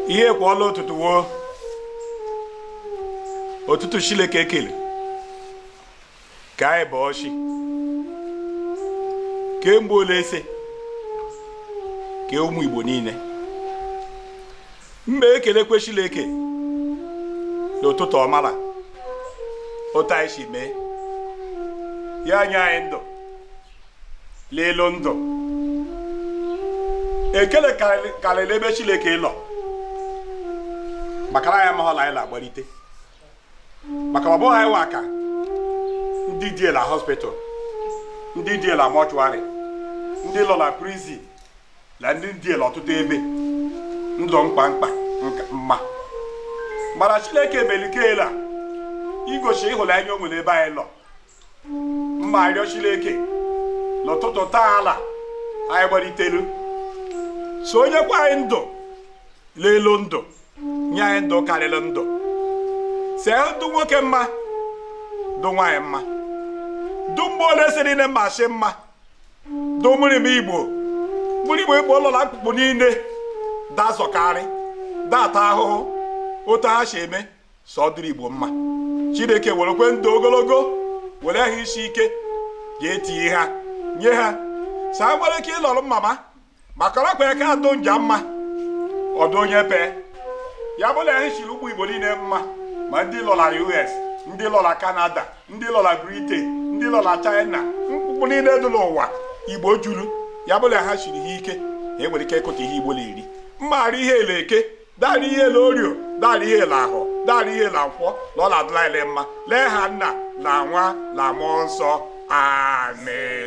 ihe kwọla ụtụtụ woo ụtụtụ Chineke ekele ka anyị bụ ọchị kemgbe ole ese ka ụmụ Igbo niile mgbe ekelekwe Chineke n'ụtụtụ ọmara otu anyị si mee ya nye anyị ndụ lelu ndụ ekele karịrị ebe Chineke nọ maka anyị amahụla anyị na-agbalite maka ọ bụghị anyị nwa aka ndị dị na hospital, ndị dị na mortuary, ndị nọ na prison na ndị dị na ọtụtụ ebe ndụ mkpamkpa mma mana Chineke melikela igosi ịhụnanya o nwere ebe anyị nọ mma arịọ Chineke n'ụtụtụ taa ala anyị gbalitelu so onye kwa anyị ndụ lelu ndụ nye anyị ndụ karịrị ndụ see ndụ nwoke mma ndụ nwaanyị mma ndụ mgbe ole siri ne mmasị mma ndụ mmiri Igbo Igbo ụlọ na mkpụkpụ niile dazọkarị data ahụhụ otu ha si eme sọ dịrị Igbo mma Chineke werekwe ndụ ogologo were ha isi ike ga-etinye ha nye ha saa nwere ike ịlọrọ mama maka ọrakwa ka atụ nja mma ọdụ onye pee ya bụ na ha siri ụmụ Igbo niile mma ma ndị lọ na US, ndị lọ na Canada, ndị lọ na Britain, ndị lọ na China, mkpụkpụ niile dị n'ụwa Igbo juru ya bụ na ha siri ha ike ha nwere ike ịkụta ihe Igbo na-eri mmaghara ihe eleke dari ihe ele orio dari ihe ele ahụ dari ihe ele nkwọ na ọ na-adịla ile mma lee ha nna na nwa na mmụọ nsọ amen.